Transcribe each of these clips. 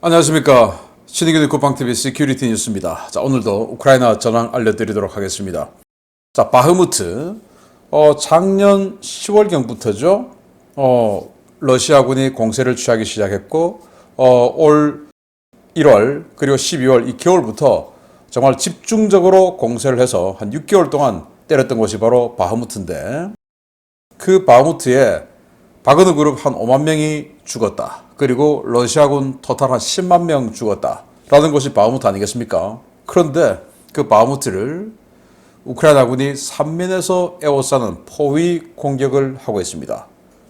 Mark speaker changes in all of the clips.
Speaker 1: 안녕하십니까. 신의균의 쿠팡TV 시큐리티 뉴스입니다. 자, 오늘도 우크라이나 전황 알려드리도록 하겠습니다. 자, 바흐무트. 작년 10월경부터죠. 러시아군이 공세를 취하기 시작했고, 올 1월, 그리고 12월, 이 겨울부터 정말 집중적으로 공세를 해서 한 6개월 동안 때렸던 곳이 바로 바흐무트인데, 그 바흐무트에 바그너 그룹 한 5만 명이 죽었다. 그리고 러시아군 토탈 한 10만 명 죽었다. 라는 것이 바흐무트 아니겠습니까? 그런데 그 바흐무트를 우크라이나군이 삼면에서 에워싸는 포위 공격을 하고 있습니다.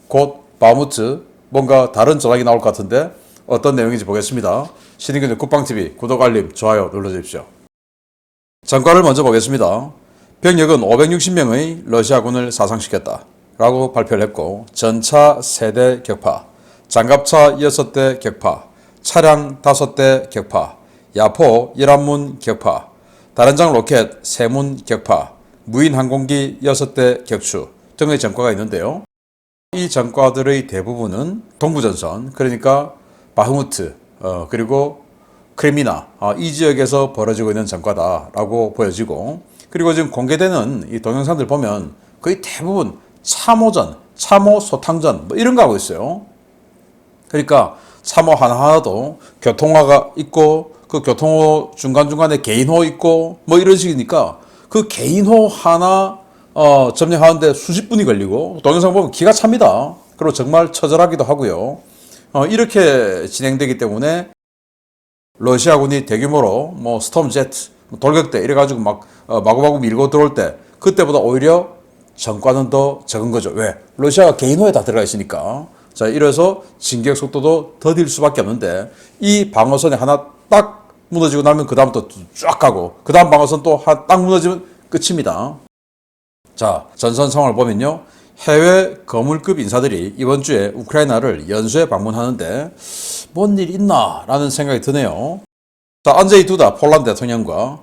Speaker 1: 곧 바흐무트 뭔가 다른 전황이 나올 것 같은데 어떤 내용인지 보겠습니다. 신의균의 쿠팡TV 구독, 알림, 좋아요 눌러주십시오. 전과를 먼저 보겠습니다. 병력은 560명의 러시아군을 사상시켰다. 라고 발표를 했고, 전차 3대 격파, 장갑차 6대 격파, 차량 5대 격파, 야포 11문 격파, 다른장 로켓 3문 격파, 무인 항공기 6대 격추 등의 전과가 있는데요. 이 전과들의 대부분은 동부전선, 그러니까 바흐무트, 그리고 크레미나, 이 지역에서 벌어지고 있는 전과다라고 보여지고, 그리고 지금 공개되는 이 동영상들 보면 거의 대부분 참호전, 참호 소탕전 뭐 이런 거 하고 있어요. 그러니까 참호 하나하나도 교통호가 있고 그 교통호 중간중간에 개인호 있고 뭐 이런 식이니까 그 개인호 하나 점령하는데 수십 분이 걸리고 동영상 보면 기가 찹니다. 그리고 정말 처절하기도 하고요. 이렇게 진행되기 때문에 러시아군이 대규모로 뭐 스톰제트, 돌격대 이래가지고 막 마구마구 밀고 들어올 때 그때보다 오히려 전과는 더 적은 거죠. 왜? 러시아가 개인호에 다 들어가 있으니까. 자, 이래서 진격 속도도 더딜 수밖에 없는데 이 방어선이 하나 딱 무너지고 나면 그 다음부터 쫙 가고 그 다음 방어선 또 딱 무너지면 끝입니다. 자, 전선 상황을 보면요. 해외 거물급 인사들이 이번 주에 우크라이나를 연수에 방문하는데 뭔 일 있나 라는 생각이 드네요. 자, 안제이 두다 폴란드 대통령과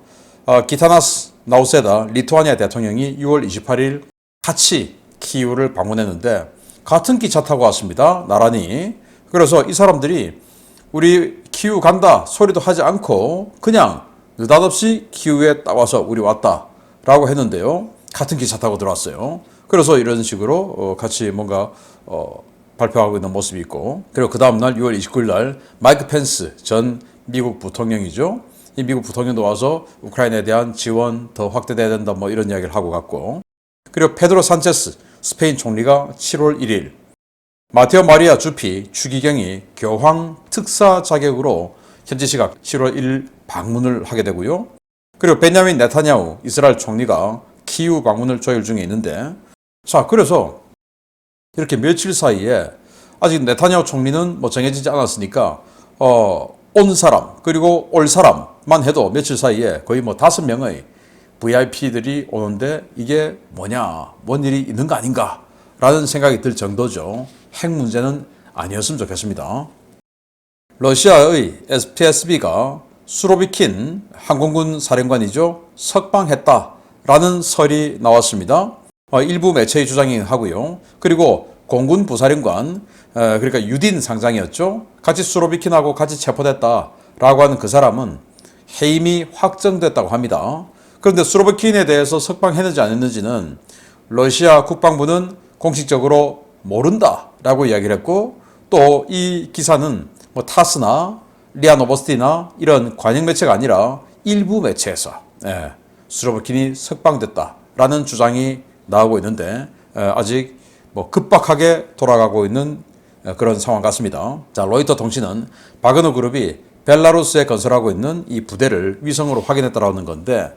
Speaker 1: 기타나스 나우세다 리투아니아 대통령이 6월 28일 같이 키이우를 방문했는데 같은 기차 타고 왔습니다. 나란히. 그래서 이 사람들이 우리 키이우 간다 소리도 하지 않고 그냥 느닷없이 키이우에 딱 와서 우리 왔다 라고 했는데요. 같은 기차 타고 들어왔어요. 그래서 이런 식으로 같이 뭔가 발표하고 있는 모습이 있고, 그리고 그 다음날 6월 29일 날 마이크 펜스 전 미국 부통령이죠. 이 미국 부통령도 와서 우크라이나에 대한 지원 더 확대돼야 된다 뭐 이런 이야기를 하고 갔고, 그리고 페드로 산체스 스페인 총리가 7월 1일 마테오 마리아 주피 추기경이 교황 특사 자격으로 현지 시각 7월 1일 방문을 하게 되고요. 그리고 베냐민 네타냐후 이스라엘 총리가 키이우 방문을 조율 중에 있는데, 자, 그래서 이렇게 며칠 사이에 아직 네타냐후 총리는 뭐 정해지지 않았으니까 온 사람 그리고 올 사람만 해도 며칠 사이에 거의 뭐 5명의 VIP들이 오는데 이게 뭐냐, 뭔 일이 있는 거 아닌가 라는 생각이 들 정도죠. 핵 문제는 아니었으면 좋겠습니다. 러시아의 FSB가 수로비킨 항공군 사령관이죠. 석방했다라는 설이 나왔습니다. 일부 매체의 주장이 하고요. 그리고 공군 부사령관, 그러니까 유딘 상장이었죠. 같이 수로비킨하고 같이 체포됐다라고 하는 그 사람은 해임이 확정됐다고 합니다. 그런데 수로비킨에 대해서 석방했는지 안 했는지는 러시아 국방부는 공식적으로 모른다라고 이야기를 했고, 또 이 기사는 뭐 타스나 리아 노보스티나 이런 관영 매체가 아니라 일부 매체에서 수로비킨이 석방됐다라는 주장이 나오고 있는데 아직 뭐 급박하게 돌아가고 있는 그런 상황 같습니다. 자, 로이터 통신은 바그너 그룹이 벨라루스에 건설하고 있는 이 부대를 위성으로 확인했다라는 건데,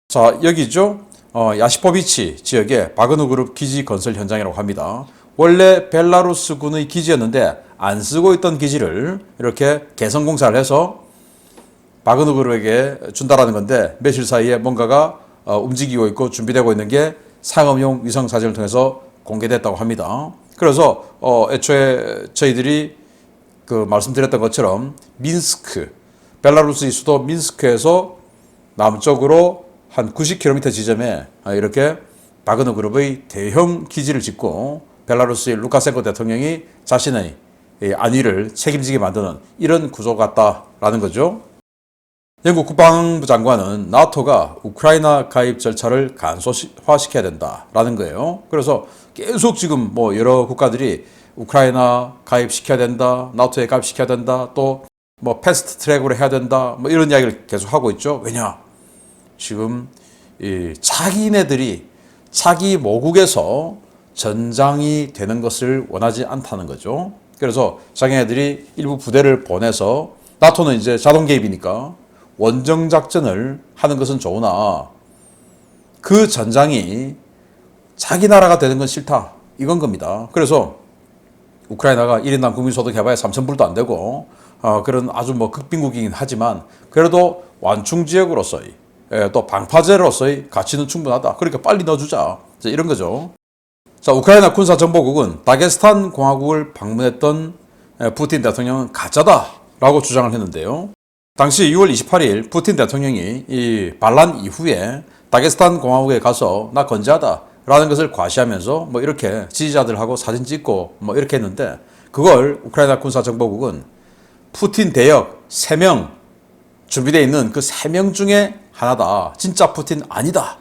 Speaker 1: 자, 여기죠. 야시포비치 지역의 바그너 그룹 기지 건설 현장이라고 합니다. 원래 벨라루스군의 기지였는데 안 쓰고 있던 기지를 이렇게 개선 공사를 해서 바그너 그룹에게 준다라는 건데, 며칠 사이에 뭔가가 움직이고 있고 준비되고 있는 게 상업용 위성 사진을 통해서 공개됐다고 합니다. 그래서 애초에 저희들이 그 말씀드렸던 것처럼 민스크, 벨라루스의 수도 민스크에서 남쪽으로 한 90km 지점에 이렇게 바그너 그룹의 대형 기지를 짓고 벨라루스의 루카센코 대통령이 자신의 안위를 책임지게 만드는 이런 구조 같다라는 거죠. 영국 국방부 장관은 나토가 우크라이나 가입 절차를 간소화시켜야 된다라는 거예요. 그래서 계속 지금 뭐 여러 국가들이 우크라이나 가입시켜야 된다, 나토에 가입시켜야 된다, 또 뭐 패스트 트랙으로 해야 된다, 뭐 이런 이야기를 계속 하고 있죠. 왜냐? 지금 이 자기네들이 자기 모국에서 전장이 되는 것을 원하지 않다는 거죠. 그래서 자기네들이 일부 부대를 보내서 나토는 이제 자동 개입이니까 원정 작전을 하는 것은 좋으나 그 전장이 자기 나라가 되는 건 싫다. 이건 겁니다. 그래서 우크라이나가 1인당 국민소득 해봐야 3,000불도 안 되고 그런 아주 뭐 극빈국이긴 하지만 그래도 완충 지역으로서의 또 방파제로서의 가치는 충분하다. 그러니까 빨리 넣어주자. 이런 거죠. 자, 우크라이나 군사정보국은 다게스탄 공화국을 방문했던 푸틴 대통령은 가짜다라고 주장을 했는데요. 당시 6월 28일 푸틴 대통령이 이 반란 이후에 다게스탄 공화국에 가서 나 건재하다라는 것을 과시하면서 뭐 이렇게 지지자들하고 사진 찍고 뭐 이렇게 했는데 그걸 우크라이나 군사정보국은 푸틴 대역 3명 준비되어 있는 그 3명 중에 하나다. 진짜 푸틴 아니다.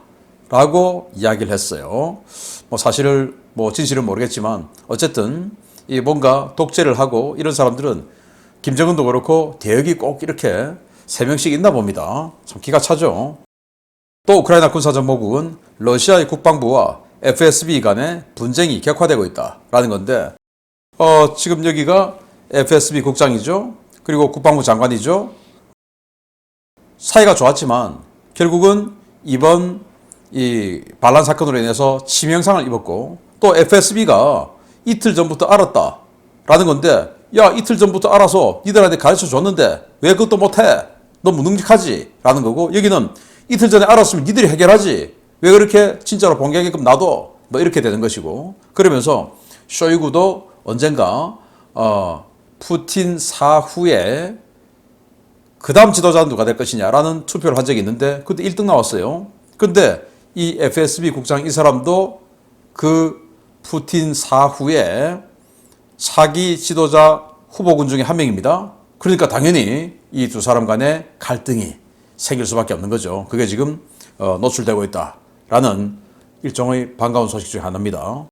Speaker 1: 라고 이야기를 했어요. 뭐 사실을 뭐 진실은 모르겠지만 어쨌든 이 뭔가 독재를 하고 이런 사람들은 김정은도 그렇고 대역이 꼭 이렇게 3명씩 있나 봅니다. 참 기가 차죠. 또 우크라이나 군사정보국은 러시아의 국방부와 FSB 간의 분쟁이 격화되고 있다라는 건데 지금 여기가 FSB 국장이죠. 그리고 국방부 장관이죠. 사이가 좋았지만 결국은 이번 이 반란 사건으로 인해서 치명상을 입었고 또 FSB가 이틀 전부터 알았다라는 건데 야 이틀 전부터 알아서 니들한테 가르쳐 줬는데 왜 그것도 못해? 너 무능력하지? 라는 거고 여기는 이틀 전에 알았으면 니들이 해결하지 왜 그렇게 진짜로 봉기하게끔 놔둬? 뭐 이렇게 되는 것이고 그러면서 쇼이구도 언젠가 푸틴 사후에 그 다음 지도자는 누가 될 것이냐라는 투표를 한 적이 있는데 그때 1등 나왔어요. 근데 이 FSB 국장 이 사람도 그 푸틴 사후에 차기 지도자 후보군 중에 한 명입니다. 그러니까 당연히 이 두 사람 간의 갈등이 생길 수밖에 없는 거죠. 그게 지금 노출되고 있다라는 일종의 반가운 소식 중에 하나입니다.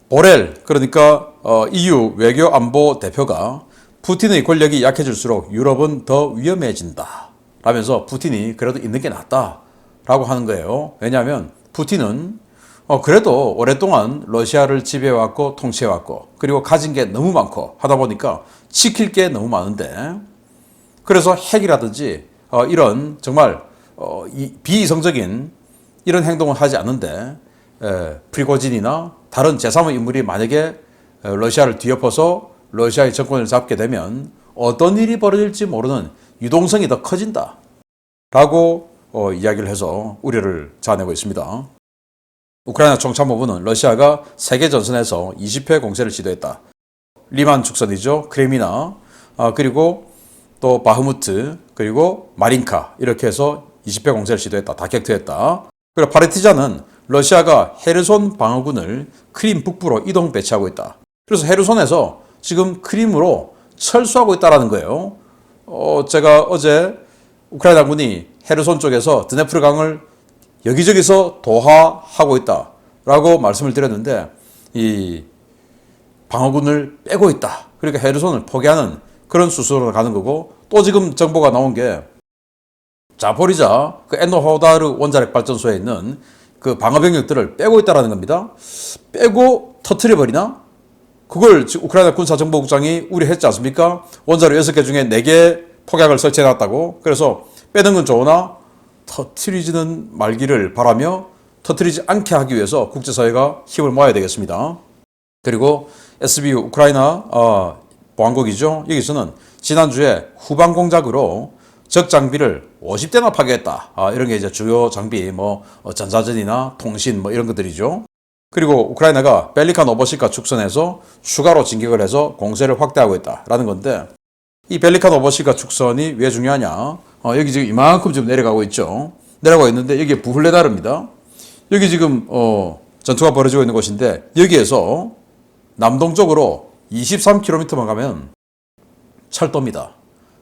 Speaker 1: 보렐 그러니까 EU 외교안보 대표가 푸틴의 권력이 약해질수록 유럽은 더 위험해진다 라면서 푸틴이 그래도 있는 게 낫다 라고 하는 거예요. 왜냐하면 푸틴은 그래도 오랫동안 러시아를 지배해왔고 통치해왔고 그리고 가진 게 너무 많고 하다 보니까 지킬 게 너무 많은데 그래서 핵이라든지 이런 정말 비이성적인 이런 행동을 하지 않는데 프리고진이나 다른 제3의 인물이 만약에 러시아를 뒤엎어서 러시아의 정권을 잡게 되면 어떤 일이 벌어질지 모르는 유동성이 더 커진다 라고 이야기를 해서 우려를 자아내고 있습니다. 우크라이나 총참모부는 러시아가 세계전선에서 20회 공세를 시도했다. 리만 축선이죠. 크레미나 그리고 또 바흐무트 그리고 마린카 이렇게 해서 20회 공세를 시도했다. 다격투했다. 그리고 파르티잔은 러시아가 헤르손 방어군을 크림 북부로 이동 배치하고 있다. 그래서 헤르손에서 지금 크림으로 철수하고 있다는 거예요. 제가 어제 우크라이나군이 헤르손 쪽에서 드네프르 강을 여기저기서 도하하고 있다라고 말씀을 드렸는데 이 방어군을 빼고 있다. 그러니까 헤르손을 포기하는 그런 수순으로 가는 거고 또 지금 정보가 나온 게 자포리자 그 에노호다르 원자력 발전소에 있는 그 방어 병력들을 빼고 있다라는 겁니다. 빼고 터트려 버리나? 그걸 우크라이나 군사정보국장이 우려했지 않습니까? 원자로 6개 중에 4개 폭약을 설치해놨다고. 그래서 빼는 건 좋으나 터트리지는 말기를 바라며 터트리지 않게 하기 위해서 국제사회가 힘을 모아야 되겠습니다. 그리고 SBU 우크라이나 보안국이죠. 여기서는 지난주에 후방 공작으로 적 장비를 50대나 파괴했다. 이런 게 이제 주요 장비, 뭐 전자전이나 통신 뭐 이런 것들이죠. 그리고 우크라이나가 벨리카 노보시카 축선에서 추가로 진격을 해서 공세를 확대하고 있다라는 건데 이 벨리카 노보시카 축선이 왜 중요하냐? 여기 지금 이만큼 지금 내려가고 있죠. 내려가고 있는데 여기에 부훌레다르입니다. 여기 지금 전투가 벌어지고 있는 곳인데 여기에서 남동쪽으로 23km만 가면 철도입니다.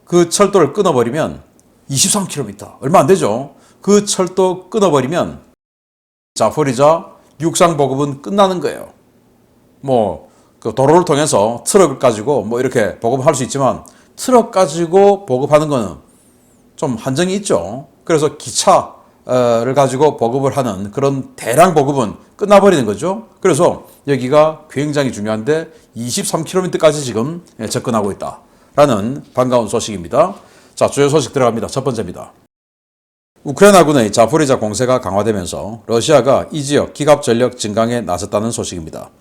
Speaker 1: 그 철도를 끊어버리면 23km, 얼마 안 되죠. 그 철도 끊어버리면 자포리자 육상 보급은 끝나는 거예요. 그 도로를 통해서 트럭을 가지고 이렇게 보급할 수 있지만 트럭 가지고 보급하는 거는 좀 한정이 있죠. 그래서 기차를 가지고 보급을 하는 그런 대량 보급은 끝나버리는 거죠. 그래서 여기가 굉장히 중요한데 23km까지 지금 접근하고 있다라는 반가운 소식입니다. 자, 주요 소식 들어갑니다. 첫 번째입니다. 우크라이나군의 자포리자 공세가 강화되면서 러시아가 이 지역 기갑 전력 증강에 나섰다는 소식입니다.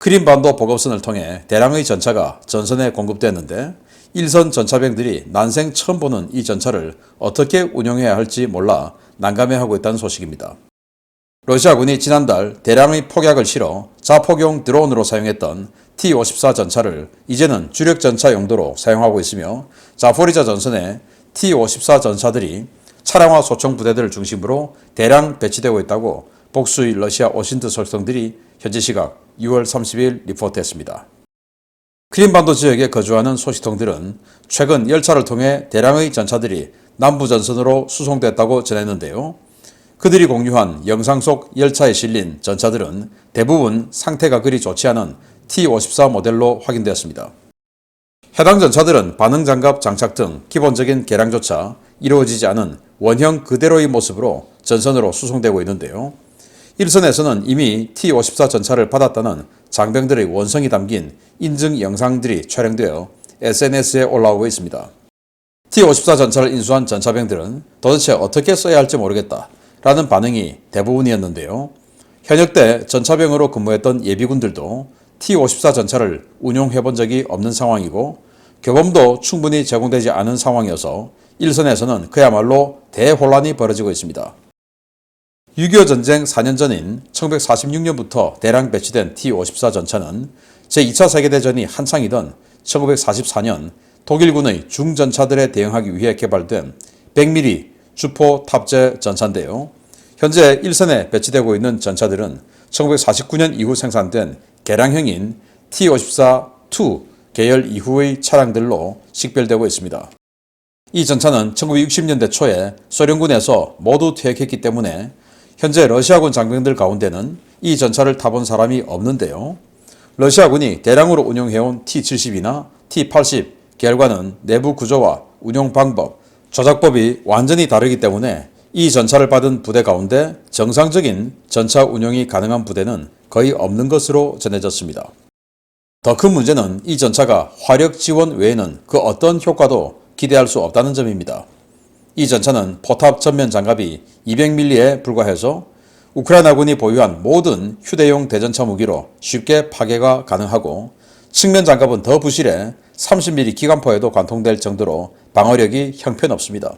Speaker 1: 크림반도 보급선을 통해 대량의 전차가 전선에 공급됐는데 일선 전차병들이 난생 처음 보는 이 전차를 어떻게 운용해야 할지 몰라 난감해하고 있다는 소식입니다. 러시아군이 지난달 대량의 폭약을 실어 자폭용 드론으로 사용했던 T-54 전차를 이제는 주력 전차 용도로 사용하고 있으며 자포리자 전선에 T-54 전차들이 차량화 소총 부대들을 중심으로 대량 배치되고 있다고 복수의 러시아 오신트 설성들이 현지 시각 6월 30일 리포트했습니다. 크림반도 지역에 거주하는 소식통들은 최근 열차를 통해 대량의 전차들이 남부 전선으로 수송됐다고 전했는데요. 그들이 공유한 영상 속 열차에 실린 전차들은 대부분 상태가 그리 좋지 않은 T-54 모델로 확인되었습니다. 해당 전차들은 반응장갑 장착 등 기본적인 개량조차 이루어지지 않은 원형 그대로의 모습으로 전선으로 수송되고 있는데요. 일선에서는 이미 T-54 전차를 받았다는 장병들의 원성이 담긴 인증 영상들이 촬영되어 SNS에 올라오고 있습니다. T-54 전차를 인수한 전차병들은 도대체 어떻게 써야 할지 모르겠다 라는 반응이 대부분이었는데요. 현역 때 전차병으로 근무했던 예비군들도 T-54 전차를 운용해본 적이 없는 상황이고 교범도 충분히 제공되지 않은 상황이어서 일선에서는 그야말로 대혼란이 벌어지고 있습니다. 6.25 전쟁 4년 전인 1946년부터 대량 배치된 T-54 전차는 제2차 세계대전이 한창이던 1944년 독일군의 중전차들에 대응하기 위해 개발된 100mm 주포 탑재 전차인데요. 현재 일선에 배치되고 있는 전차들은 1949년 이후 생산된 개량형인 T-54-2 계열 이후의 차량들로 식별되고 있습니다. 이 전차는 1960년대 초에 소련군에서 모두 퇴역했기 때문에 현재 러시아군 장병들 가운데는 이 전차를 타본 사람이 없는데요. 러시아군이 대량으로 운용해온 T-70이나 T-80 계열과는 내부 구조와 운용 방법, 조작법이 완전히 다르기 때문에 이 전차를 받은 부대 가운데 정상적인 전차 운용이 가능한 부대는 거의 없는 것으로 전해졌습니다. 더 큰 문제는 이 전차가 화력 지원 외에는 그 어떤 효과도 기대할 수 없다는 점입니다. 이 전차는 포탑 전면 장갑이 200mm에 불과해서 우크라이나군이 보유한 모든 휴대용 대전차 무기로 쉽게 파괴가 가능하고 측면 장갑은 더 부실해 30mm 기관포에도 관통될 정도로 방어력이 형편없습니다.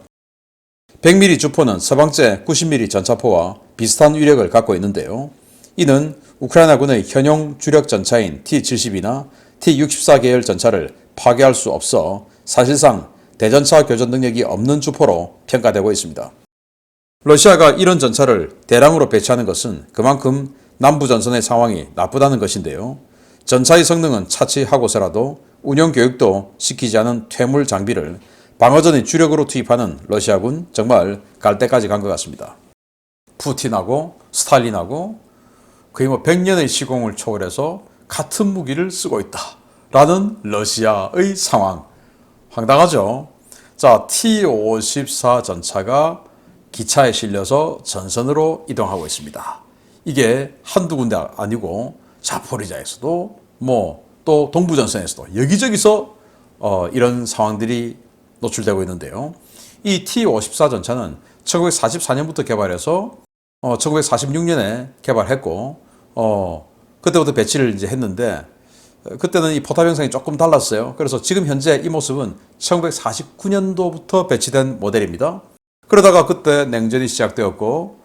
Speaker 1: 100mm 주포는 서방제 90mm 전차포와 비슷한 위력을 갖고 있는데요. 이는 우크라이나군의 현용 주력 전차인 T-70이나 T-64 계열 전차를 파괴할 수 없어 사실상 대전차 교전 능력이 없는 주포로 평가되고 있습니다. 러시아가 이런 전차를 대량으로 배치하는 것은 그만큼 남부전선의 상황이 나쁘다는 것인데요. 전차의 성능은 차치하고서라도 운용 교육도 시키지 않은 퇴물 장비를 방어전의 주력으로 투입하는 러시아군 정말 갈 때까지 간 것 같습니다. 푸틴하고 스탈린하고 거의 100년의 시공을 초월해서 같은 무기를 쓰고 있다라는 러시아의 상황. 황당하죠? 자, T-54 전차가 기차에 실려서 전선으로 이동하고 있습니다. 이게 한두 군데 아니고 자포리자에서도 또 동부전선에서도 여기저기서 이런 상황들이 노출되고 있는데요. 이 T-54 전차는 1944년부터 개발해서 1946년에 개발했고 그때부터 배치를 이제 했는데 그때는 이 포탑 형상이 조금 달랐어요. 그래서 지금 현재 이 모습은 1949년도부터 배치된 모델입니다. 그러다가 그때 냉전이 시작되었고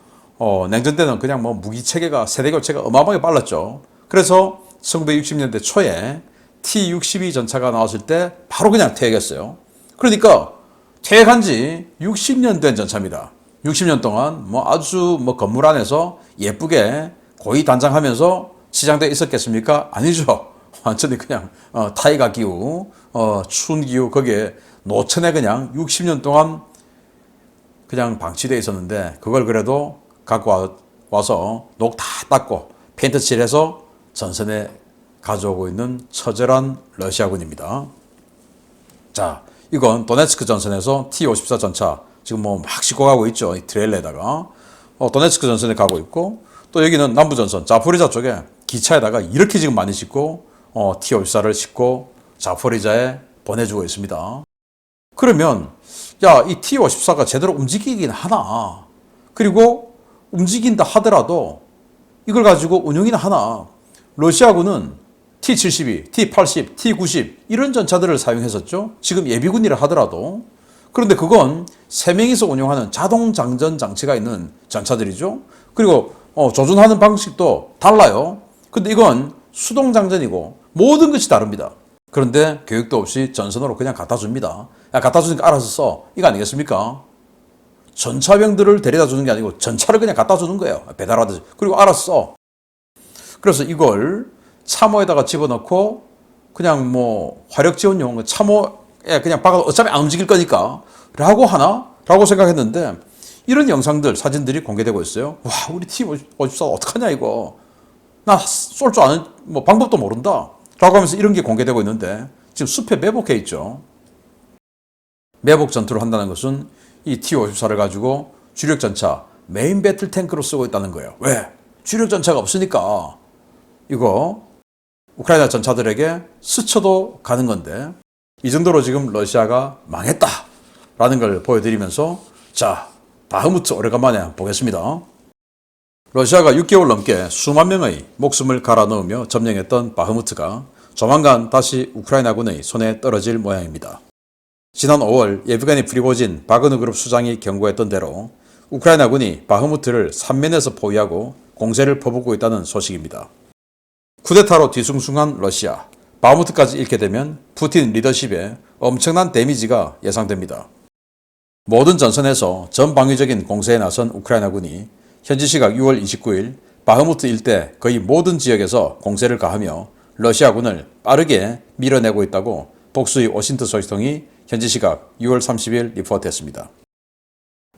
Speaker 1: 냉전 때는 그냥 무기 체계가 세대 교체가 어마어마하게 빨랐죠. 그래서 1960년대 초에 T-62 전차가 나왔을 때 바로 그냥 퇴역했어요. 그러니까 퇴역한 지 60년 된 전차입니다. 60년 동안 아주 건물 안에서 예쁘게 고이 단장하면서 시장되어 있었겠습니까? 아니죠. 완전히 그냥 타이가 기후, 추운 기후 거기에 노천에 그냥 60년 동안 그냥 방치되어 있었는데 그걸 그래도 갖고 와서 녹 다 닦고 페인트 칠해서 전선에 가져오고 있는 처절한 러시아군입니다. 자, 이건 도네츠크 전선에서 T-54 전차 지금 뭐 막 싣고 가고 있죠. 이 트레일러에다가 도네츠크 전선에 가고 있고, 또 여기는 남부 전선 자포리자 쪽에 기차에다가 이렇게 지금 많이 싣고 T-54를 싣고 자포리자에 보내주고 있습니다. 그러면 야, 이 T-54가 제대로 움직이긴 하나? 그리고 움직인다 하더라도 이걸 가지고 운용이나 하나? 러시아군은 T-72, T-80, T-90 이런 전차들을 사용했었죠. 지금 예비군이라 하더라도. 그런데 그건 3명이서 운용하는 자동 장전 장치가 있는 전차들이죠. 그리고 조준하는 방식도 달라요. 근데 이건 수동 장전이고 모든 것이 다릅니다. 그런데 교육도 없이 전선으로 그냥 갖다 줍니다. 야, 갖다 주니까 알아서 써. 이거 아니겠습니까? 전차병들을 데려다 주는 게 아니고 전차를 그냥 갖다 주는 거예요. 배달하듯이. 그리고 알아서 써. 그래서 이걸 참호에다가 집어넣고 그냥 뭐 화력 지원용 참호에 그냥 박아도 어차피 안 움직일 거니까 라고 하나? 라고 생각했는데 이런 영상들, 사진들이 공개되고 있어요. 와, 우리 T-54 어떡하냐 이거. 나 쏠 줄 아는 뭐 방법도 모른다. 라고 하면서 이런 게 공개되고 있는데 지금 숲에 매복해 있죠. 매복 전투를 한다는 것은 이 T-54를 가지고 주력 전차, 메인 배틀 탱크로 쓰고 있다는 거예요. 왜? 주력 전차가 없으니까. 이거 우크라이나 전차들에게 스쳐도 가는 건데 이 정도로 지금 러시아가 망했다라는 걸 보여드리면서 자, 바흐무트 오래간만에 보겠습니다. 러시아가 6개월 넘게 수만 명의 목숨을 갈아 넣으며 점령했던 바흐무트가 조만간 다시 우크라이나군의 손에 떨어질 모양입니다. 지난 5월 예브게니 프리고진 바그너 그룹 수장이 경고했던 대로 우크라이나군이 바흐무트를 3면에서 포위하고 공세를 퍼붓고 있다는 소식입니다. 쿠데타로 뒤숭숭한 러시아, 바흐무트까지 잃게 되면 푸틴 리더십에 엄청난 데미지가 예상됩니다. 모든 전선에서 전방위적인 공세에 나선 우크라이나군이 현지 시각 6월 29일 바흐무트 일대 거의 모든 지역에서 공세를 가하며 러시아군을 빠르게 밀어내고 있다고 복수의 오신트 소식통이 현지 시각 6월 30일 리포트했습니다.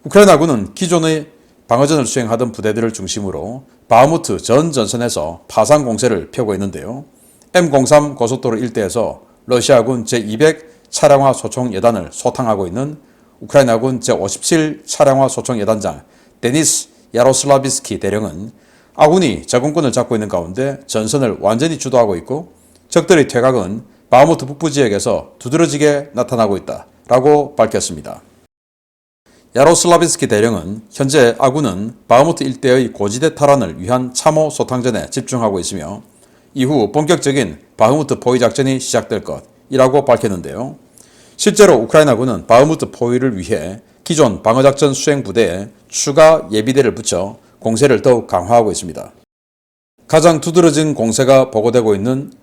Speaker 1: 우크라이나군은 기존의 방어전을 수행하던 부대들을 중심으로 바흐무트 전 전선에서 파상 공세를 펴고 있는데요. M03 고속도로 일대에서 러시아군 제200 차량화 소총 예단을 소탕하고 있는 우크라이나군 제57 차량화 소총 예단장 데니스 야로슬라비스키 대령은 아군이 제공권을 잡고 있는 가운데 전선을 완전히 주도하고 있고 적들의 퇴각은 바흐무트 북부 지역에서 두드러지게 나타나고 있다라고 밝혔습니다. 야로슬라비스키 대령은 현재 아군은 바흐무트 일대의 고지대 탈환을 위한 참호 소탕전에 집중하고 있으며 이후 본격적인 바흐무트 포위 작전이 시작될 것이라고 밝혔는데요. 실제로 우크라이나군은 바흐무트 포위를 위해 기존 방어작전 수행 부대에 추가 예비대를 붙여 공세를 더욱 강화하고 있습니다. 가장 두드러진 공세가 보고되고 있는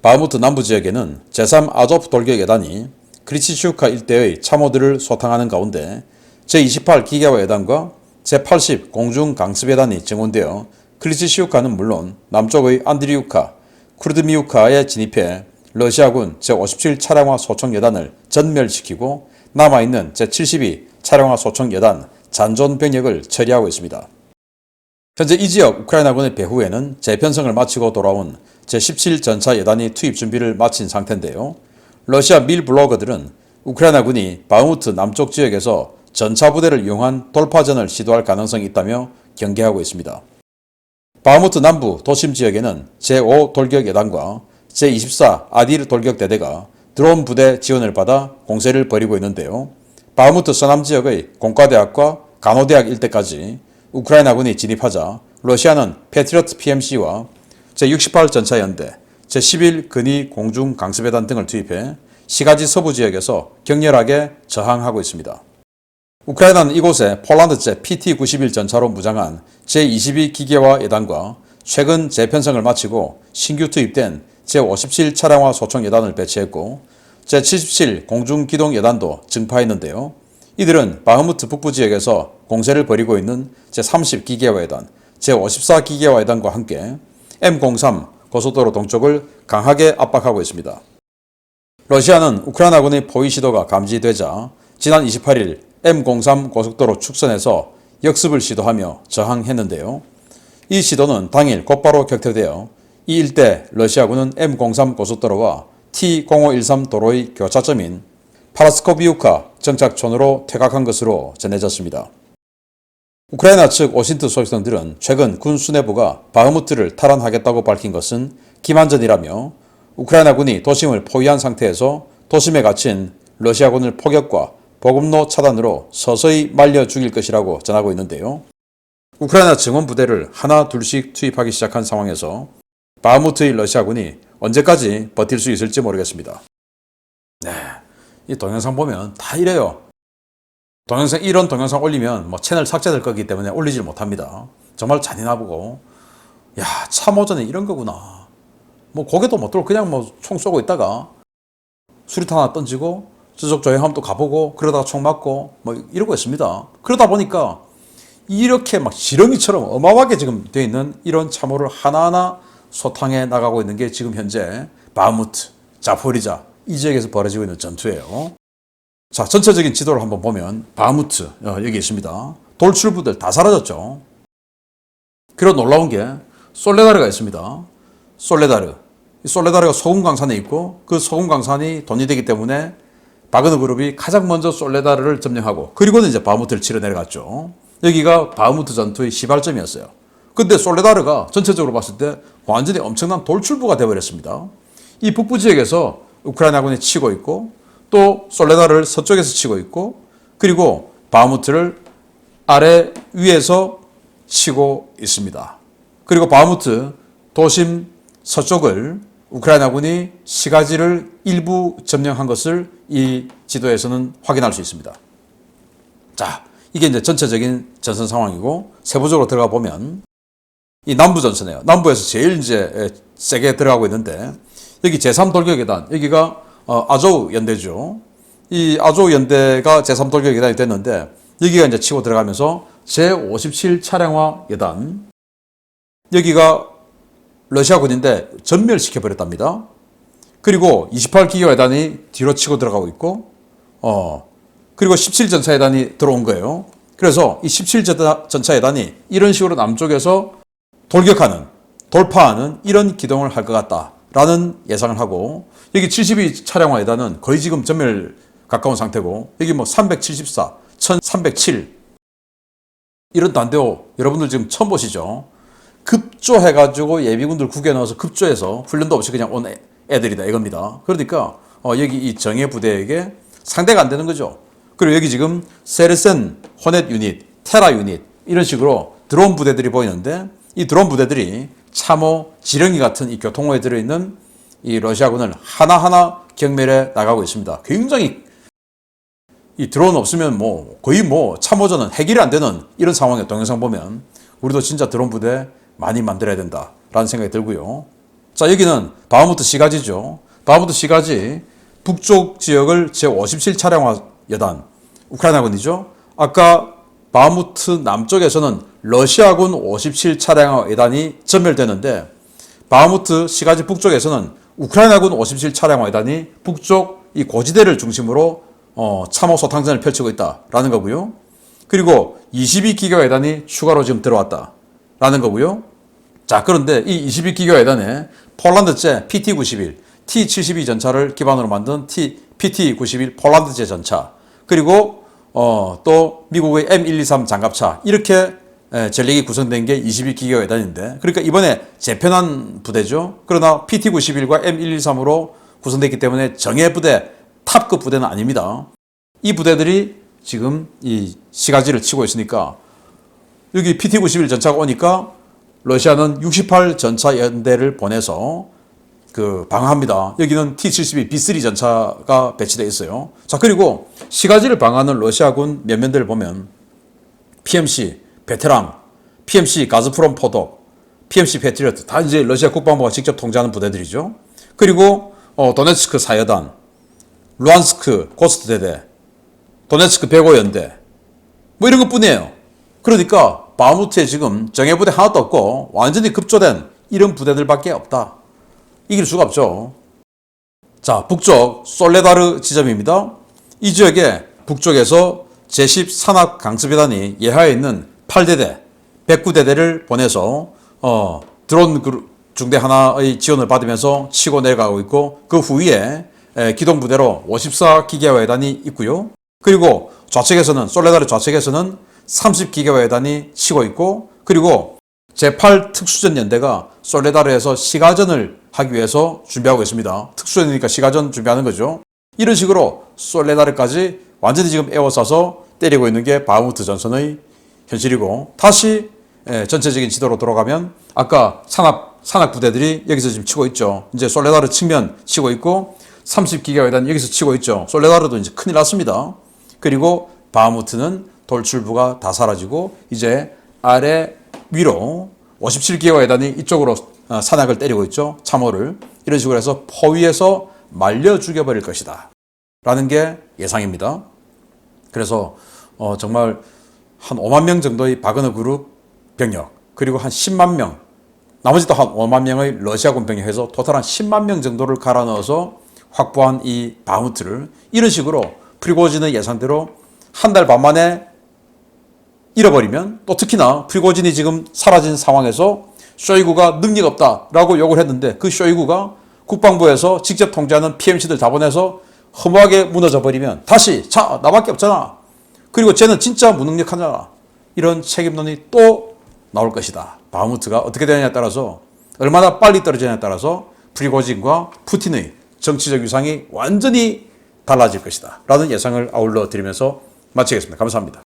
Speaker 1: 바흐무트 남부 지역에는 제3 아조프 돌격 예단이 크리치슈카 일대의 참호들을 소탕하는 가운데 제28 기계화 예단과 제80 공중 강습 예단이 증원되어 크리치슈카는 물론 남쪽의 안드리우카, 쿠르드미우카에 진입해 러시아군 제57 차량화 소총 예단을 전멸시키고 남아있는 제72 차량화 소총 예단 잔존 병력을 처리하고 있습니다. 현재 이 지역 우크라이나군의 배후에는 재편성을 마치고 돌아온 제17 전차 예단이 투입 준비를 마친 상태인데요. 러시아 밀 블로거들은 우크라이나군이 바흐무트 남쪽 지역에서 전차 부대를 이용한 돌파전을 시도할 가능성이 있다며 경계하고 있습니다. 바흐무트 남부 도심 지역에는 제5 돌격 예단과 제24 아딜 돌격대대가 드론 부대 지원을 받아 공세를 벌이고 있는데요. 바흐무트 서남 지역의 공과대학과 간호대학 일대까지 우크라이나군이 진입하자 러시아는 패트리어트 PMC와 제68 전차연대, 제11 근위 공중 강습예단 등을 투입해 시가지 서부 지역에서 격렬하게 저항하고 있습니다. 우크라이나는 이곳에 폴란드제 PT-91 전차로 무장한 제22 기계화 예단과 최근 재편성을 마치고 신규 투입된 제57 차량화 소총 예단을 배치했고 제77 공중기동 예단도 증파했는데요. 이들은 바흐무트 북부 지역에서 공세를 벌이고 있는 제30 기계화 예단, 제54 기계화 예단과 함께 M03 고속도로 동쪽을 강하게 압박하고 있습니다. 러시아는 우크라이나군의 포위 시도가 감지되자 지난 28일 M03 고속도로 축선에서 역습을 시도하며 저항했는데요. 이 시도는 당일 곧바로 격퇴되어 이 일대 러시아군은 M03 고속도로와 T0513 도로의 교차점인 파라스코비우카 정착촌으로 퇴각한 것으로 전해졌습니다. 우크라이나 측 오신트 소식통들은 최근 군 수뇌부가 바흐무트를 탈환하겠다고 밝힌 것은 기만전이라며 우크라이나군이 도심을 포위한 상태에서 도심에 갇힌 러시아군을 포격과 보급로 차단으로 서서히 말려 죽일 것이라고 전하고 있는데요. 우크라이나 증원 부대를 하나 둘씩 투입하기 시작한 상황에서 바흐무트의 러시아군이 언제까지 버틸 수 있을지 모르겠습니다. 네, 이 동영상 보면 다 이래요. 이런 동영상 올리면 채널 삭제될 거기 때문에 올리질 못합니다. 정말 잔인하고, 야, 참호전에 이런 거구나. 고개도 못 들고 그냥 총 쏘고 있다가 수류탄 하나 던지고 저쪽 조행하면 또 가보고 그러다가 총 맞고 이러고 있습니다. 그러다 보니까 이렇게 지렁이처럼 어마어마하게 지금 되어 있는 이런 참호를 하나하나 소탕해 나가고 있는 게 지금 현재 바흐무트, 자포리자 이 지역에서 벌어지고 있는 전투예요. 자, 전체적인 지도를 한번 보면 바흐무트 여기 있습니다. 돌출부들 다 사라졌죠. 그리고 놀라운 게 솔레다르가 있습니다. 이 솔레다르가 소금강산에 있고 그 소금강산이 돈이 되기 때문에 바그너 그룹이 가장 먼저 솔레다르를 점령하고 그리고는 이제 바흐무트를 치러 내려갔죠. 여기가 바흐무트 전투의 시발점이었어요. 근데 솔레다르가 전체적으로 봤을 때 완전히 엄청난 돌출부가 되어버렸습니다. 이 북부 지역에서 우크라이나군이 치고 있고 또 솔레다르를 서쪽에서 치고 있고 그리고 바흐무트를 아래 위에서 치고 있습니다. 그리고 바흐무트 도심 서쪽을 우크라이나군이 시가지를 일부 점령한 것을 이 지도에서는 확인할 수 있습니다. 자, 이게 이제 전체적인 전선 상황이고 세부적으로 들어가 보면 이 남부 전선이에요. 남부에서 제일 이제 세게 들어가고 있는데 여기 제3돌격여단 여기가 아조우 연대죠. 이 아조우 연대가 제3돌격여단이 됐는데 여기가 이제 치고 들어가면서 제57 차량화 여단 여기가 러시아군인데 전멸시켜버렸답니다. 그리고 28기교 여단이 뒤로 치고 들어가고 있고 그리고 17전차여단이 들어온 거예요. 그래서 이 17전차여단이 이런 식으로 남쪽에서 돌파하는 이런 기동을 할 것 같다라는 예상을 하고 여기 72 차량화 여단은 거의 지금 전멸 가까운 상태고 여기 374, 1307 이런 단대호 여러분들 지금 처음 보시죠? 급조해가지고 예비군들 국에 넣어서 급조해서 훈련도 없이 그냥 온 애들이다 이겁니다. 그러니까 여기 이 정예 부대에게 상대가 안 되는 거죠. 그리고 여기 지금 세르센, 호넷 유닛, 테라 유닛 이런 식으로 드론 부대들이 보이는데 이 드론 부대들이 참호, 지렁이 같은 이 교통호에 들어있는 이 러시아군을 하나하나 경멸해 나가고 있습니다. 굉장히 이 드론 없으면 거의 참호전은 해결이 안 되는 이런 상황에 동영상 보면 우리도 진짜 드론 부대 많이 만들어야 된다라는 생각이 들고요. 자, 여기는 바흐무트 시가지죠. 바흐무트 시가지 북쪽 지역을 제57 차량화 여단 우크라이나군이죠. 아까 바흐무트 남쪽에서는 러시아군 57 차량화 여단이 전멸되는데 바흐무트 시가지 북쪽에서는 우크라이나군 57 차량화 여단이 북쪽 이 고지대를 중심으로 참호 소탕전을 펼치고 있다라는 거고요. 그리고 22기교 여단이 추가로 지금 들어왔다라는 거고요. 자, 그런데 이 22기교 여단에 폴란드제 PT-91, T-72 전차를 기반으로 만든 PT-91 폴란드제 전차 그리고 또 미국의 M123 장갑차 이렇게 전력이 구성된 게 22기교 여단인데 그러니까 이번에 재편한 부대죠. 그러나 PT-91과 M123으로 구성됐기 때문에 정예 부대, 탑급 부대는 아닙니다. 이 부대들이 지금 이 시가지를 치고 있으니까 여기 PT-91 전차가 오니까 러시아는 68 전차 연대를 보내서 방어합니다. 여기는 T-72 B3 전차가 배치되어 있어요. 자, 그리고 시가지를 방어하는 러시아군 면면들을 보면 PMC 베테랑, PMC 가즈프롬 포독, PMC 패트리어트 다 이제 러시아 국방부가 직접 통제하는 부대들이죠. 그리고 도네츠크 4여단, 루안스크 고스트 대대, 도네츠크 105연대 이런 것뿐이에요. 그러니까 바흐무트에 지금 정예부대 하나도 없고 완전히 급조된 이런 부대들밖에 없다. 이길 수가 없죠. 자, 북쪽 솔레다르 지점입니다. 이 지역에 북쪽에서 제10 산악 강습여단이 예하에 있는 8대대, 109대대를 보내서 드론 중대 하나의 지원을 받으면서 치고 내려가고 있고, 그 후위에 기동부대로 54기계화회단이 있고요. 그리고 좌측에서는 솔레다르 좌측에서는 30기계화회단이 치고 있고, 그리고 제8 특수전연대가 솔레다르에서 시가전을 하기 위해서 준비하고 있습니다. 특수전이니까 시가전 준비하는 거죠. 이런 식으로 솔레다르까지 완전히 지금 에워싸서 때리고 있는 게 바흐무트 전선의 현실이고, 다시 전체적인 지도로 돌아가면 아까 산악 부대들이 여기서 지금 치고 있죠. 이제 솔레다르 측면 치고 있고 30기가회단 여기서 치고 있죠. 솔레다르도 이제 큰일 났습니다. 그리고 바흐무트는 돌출부가 다 사라지고 이제 아래 위로 57기가회단이 이쪽으로 산악을 때리고 있죠. 참호를. 이런 식으로 해서 포위에서 말려 죽여버릴 것이다 라는 게 예상입니다. 그래서 정말 한 5만 명 정도의 바그너 그룹 병력, 그리고 한 10만 명, 나머지 또 한 5만 명의 러시아군 병력 해서 토탈 한 10만 명 정도를 갈아 넣어서 확보한 이 바흐무트를 이런 식으로 프리고진의 예상대로 한 달 반 만에 잃어버리면, 또 특히나 프리고진이 지금 사라진 상황에서 쇼이구가 능력 없다라고 욕을 했는데, 그 쇼이구가 국방부에서 직접 통제하는 PMC들 다 보내서 허무하게 무너져 버리면 다시 자 나밖에 없잖아, 그리고 쟤는 진짜 무능력하잖아, 이런 책임론이 또 나올 것이다. 바흐무트가 어떻게 되느냐에 따라서, 얼마나 빨리 떨어지느냐에 따라서 프리고진과 푸틴의 정치적 위상이 완전히 달라질 것이다 라는 예상을 아울러 드리면서 마치겠습니다. 감사합니다.